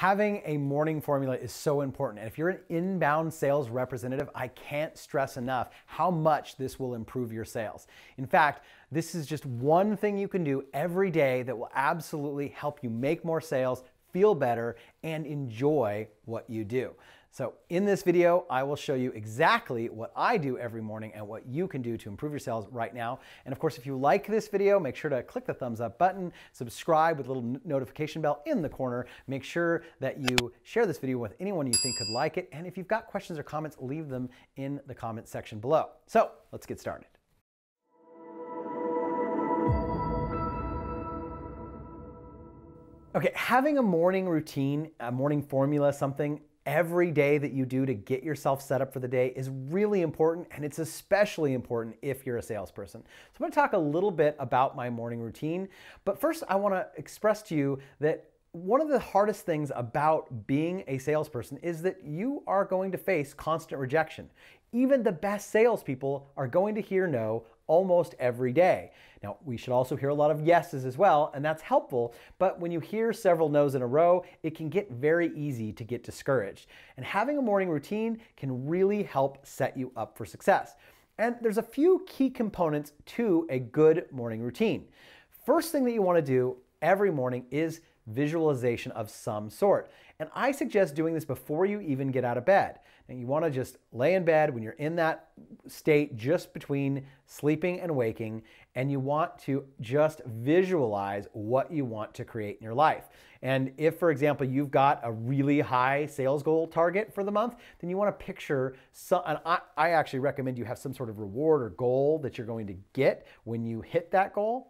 Having a morning formula is so important. And if you're an inbound sales representative, I can't stress enough how much this will improve your sales. In fact, this is just one thing you can do every day that will absolutely help you make more sales, feel better, and enjoy what you do. So in this video, I will show you exactly what I do every morning and what you can do to improve your sales right now. And of course, if you like this video, make sure to click the thumbs up button, subscribe with a little notification bell in the corner. Make sure that you share this video with anyone you think could like it. And if you've got questions or comments, leave them in the comment section below. So let's get started. Okay, having a morning routine, a morning formula, something every day that you do to get yourself set up for the day is really important, and it's especially important if you're a salesperson. So I'm going to talk a little bit about my morning routine, but first I want to express to you that one of the hardest things about being a salesperson is that you are going to face constant rejection. Even the best salespeople are going to hear no almost every day. Now, we should also hear a lot of yeses as well, and that's helpful, but when you hear several no's in a row, it can get very easy to get discouraged. And having a morning routine can really help set you up for success. And there's a few key components to a good morning routine. First thing that you want to do every morning is visualization of some sort. And I suggest doing this before you even get out of bed. And you want to just lay in bed when you're in that state just between sleeping and waking, and you want to just visualize what you want to create in your life. And if, for example, you've got a really high sales goal target for the month, then you want to picture some, and I actually recommend you have some sort of reward or goal that you're going to get when you hit that goal.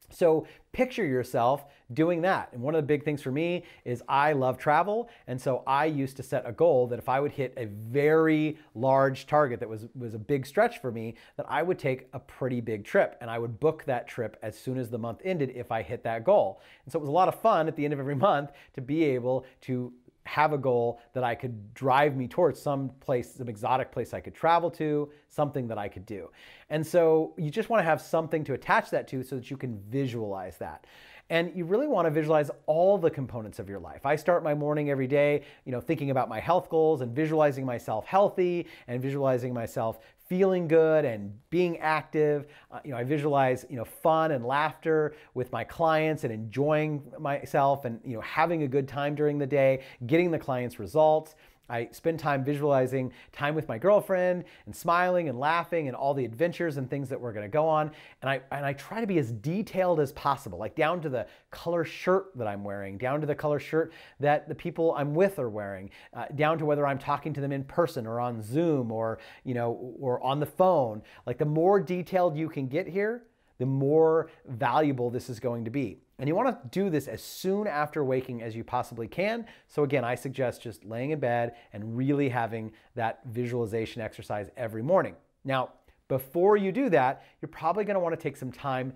So picture yourself doing that. And one of the big things for me is I love travel. And so I used to set a goal that if I would hit a very large target that was a big stretch for me, that I would take a pretty big trip. And I would book that trip as soon as the month ended if I hit that goal. And so it was a lot of fun at the end of every month to be able to have a goal that I could drive me towards some place, some exotic place I could travel to, something that I could do. And so you just want to have something to attach that to so that you can visualize that. And you really want to visualize all the components of your life. I start my morning every day, thinking about my health goals and visualizing myself healthy and visualizing myself feeling good and being active. I visualize, fun and laughter with my clients and enjoying myself and, having a good time during the day, getting the clients' results. I spend time visualizing time with my girlfriend and smiling and laughing and all the adventures and things that we're going to go on. And I try to be as detailed as possible, like down to the color shirt that I'm wearing, down to the color shirt that the people I'm with are wearing, down to whether I'm talking to them in person or on Zoom or, or on the phone. Like the more detailed you can get here, the more valuable this is going to be. And you want to do this as soon after waking as you possibly can. So again, I suggest just laying in bed and really having that visualization exercise every morning. Now, before you do that, you're probably going to want to take some time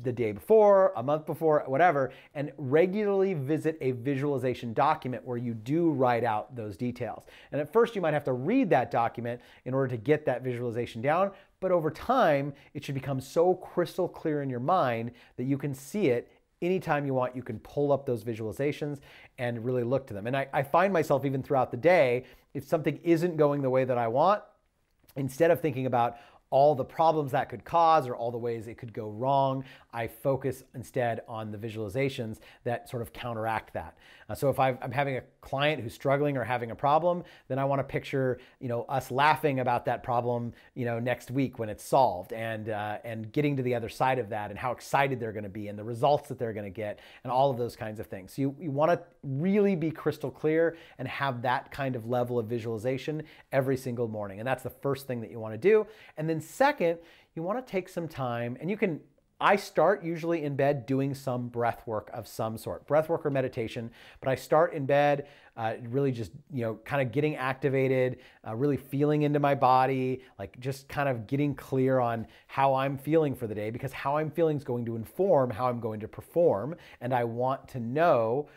the day before, a month before, whatever, and regularly visit a visualization document where you do write out those details. And at first you might have to read that document in order to get that visualization down, but over time it should become so crystal clear in your mind that you can see it anytime you want. You can pull up those visualizations and really look to them. And I find myself even throughout the day, if something isn't going the way that I want, instead of thinking about all the problems that could cause or all the ways it could go wrong, I focus instead on the visualizations that sort of counteract that. So if I'm having a client who's struggling or having a problem, then I want to picture, us laughing about that problem, next week when it's solved, and getting to the other side of that and how excited they're going to be and the results that they're going to get and all of those kinds of things. So you want to really be crystal clear and have that kind of level of visualization every single morning. And that's the first thing that you want to do. And then second, you want to take some time, and I start usually in bed doing some breath work of some sort, breath work or meditation, but I start in bed really just, kind of getting activated, really feeling into my body, like just kind of getting clear on how I'm feeling for the day, because how I'm feeling is going to inform how I'm going to perform. And I want to know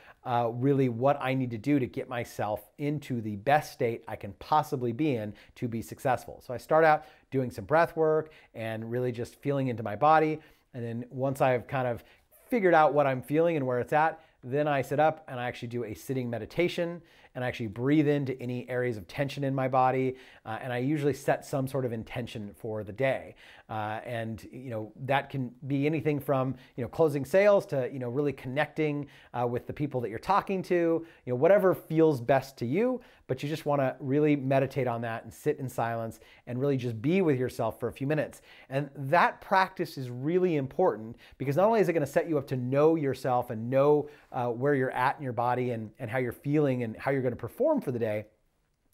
really what I need to do to get myself into the best state I can possibly be in to be successful. So I start out doing some breath work and really just feeling into my body. And then once I've kind of figured out what I'm feeling and where it's at, then I sit up and I actually do a sitting meditation, and I actually breathe into any areas of tension in my body, and I usually set some sort of intention for the day. And that can be anything from closing sales to really connecting with the people that you're talking to, whatever feels best to you. But you just want to really meditate on that and sit in silence and really just be with yourself for a few minutes. And that practice is really important, because not only is it going to set you up to know yourself and know where you're at in your body and how you're feeling and how you're going to perform for the day,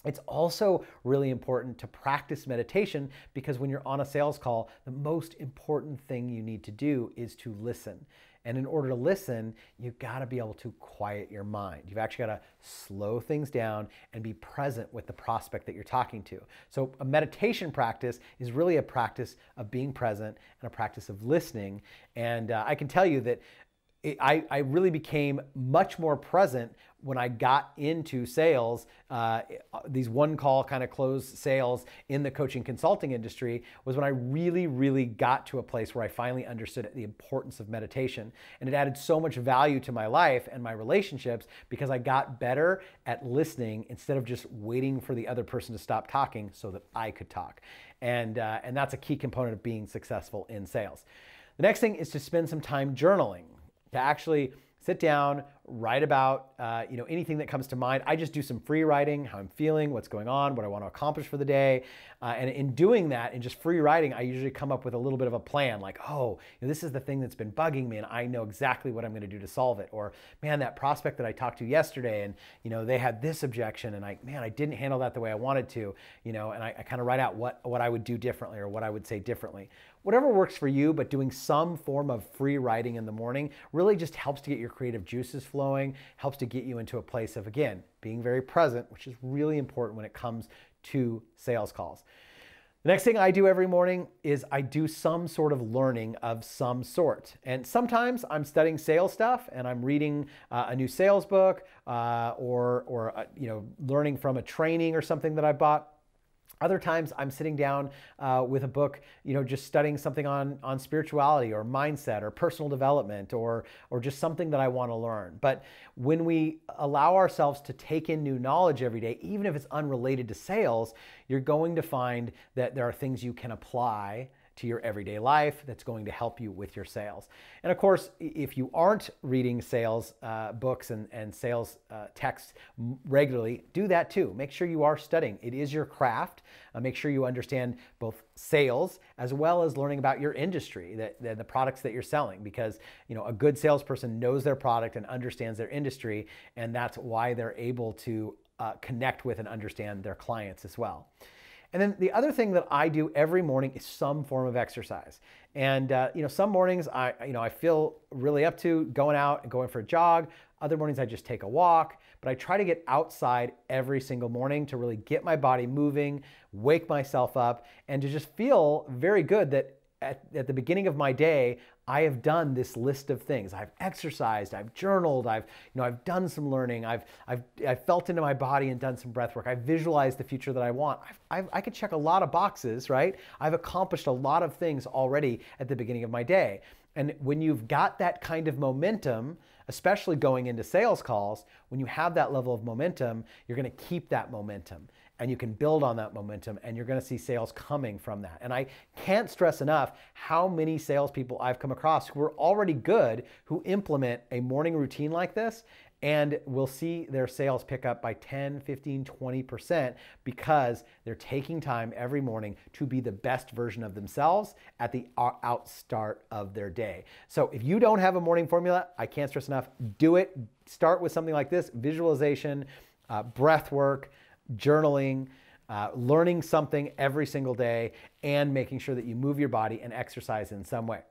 it's also really important to practice meditation, because when you're on a sales call, the most important thing you need to do is to listen. And in order to listen, you've got to be able to quiet your mind. You've actually got to slow things down and be present with the prospect that you're talking to. So a meditation practice is really a practice of being present and a practice of listening. And I can tell you that I really became much more present when I got into sales, these one-call kind of closed sales in the coaching consulting industry, was when I really, really got to a place where I finally understood the importance of meditation. And it added so much value to my life and my relationships, because I got better at listening instead of just waiting for the other person to stop talking so that I could talk. And that's a key component of being successful in sales. The next thing is to spend some time journaling, to actually sit down, write about anything that comes to mind. I just do some free writing, how I'm feeling, what's going on, what I want to accomplish for the day. And in doing that, in just free writing, I usually come up with a little bit of a plan, like, oh, this is the thing that's been bugging me and I know exactly what I'm going to do to solve it. Or, man, that prospect that I talked to yesterday and they had this objection and I didn't handle that the way I wanted to, and I kind of write out what I would do differently or what I would say differently. Whatever works for you, but doing some form of free writing in the morning really just helps to get your creative juices flowing, helps to get you into a place of, again, being very present, which is really important when it comes to sales calls. The next thing I do every morning is I do some sort of learning of some sort. And sometimes I'm studying sales stuff and I'm reading a new sales book or learning from a training or something that I bought. Other times I'm sitting down with a book, just studying something on spirituality or mindset or personal development or just something that I want to learn. But when we allow ourselves to take in new knowledge every day, even if it's unrelated to sales, you're going to find that there are things you can apply to your everyday life that's going to help you with your sales. And of course, if you aren't reading sales books and sales texts regularly, do that too. Make sure you are studying. It is your craft. Make sure you understand both sales as well as learning about your industry, the products that you're selling, because a good salesperson knows their product and understands their industry, and that's why they're able to connect with and understand their clients as well. And then the other thing that I do every morning is some form of exercise. And some mornings I feel really up to going out and going for a jog. Other mornings I just take a walk, but I try to get outside every single morning to really get my body moving, wake myself up, and to just feel very good that at the beginning of my day, I have done this list of things. I've exercised, I've journaled, I've done some learning, I've felt into my body and done some breath work. I've visualized the future that I want. I could check a lot of boxes, right? I've accomplished a lot of things already at the beginning of my day. And when you've got that kind of momentum, especially going into sales calls, when you have that level of momentum, you're going to keep that momentum. And you can build on that momentum, and you're going to see sales coming from that. And I can't stress enough how many salespeople I've come across who are already good, who implement a morning routine like this, and will see their sales pick up by 10, 15, 20% because they're taking time every morning to be the best version of themselves at the outstart of their day. So if you don't have a morning formula, I can't stress enough, do it. Start with something like this: visualization, breath work, journaling, learning something every single day, and making sure that you move your body and exercise in some way.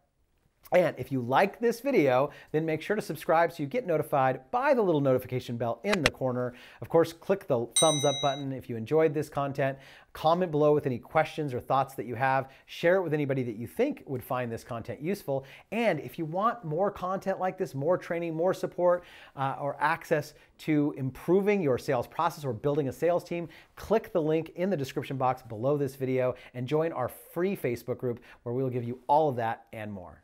And if you like this video, then make sure to subscribe so you get notified by the little notification bell in the corner. Of course, click the thumbs up button if you enjoyed this content. Comment below with any questions or thoughts that you have. Share it with anybody that you think would find this content useful. And if you want more content like this, more training, more support, or access to improving your sales process or building a sales team, click the link in the description box below this video and join our free Facebook group where we will give you all of that and more.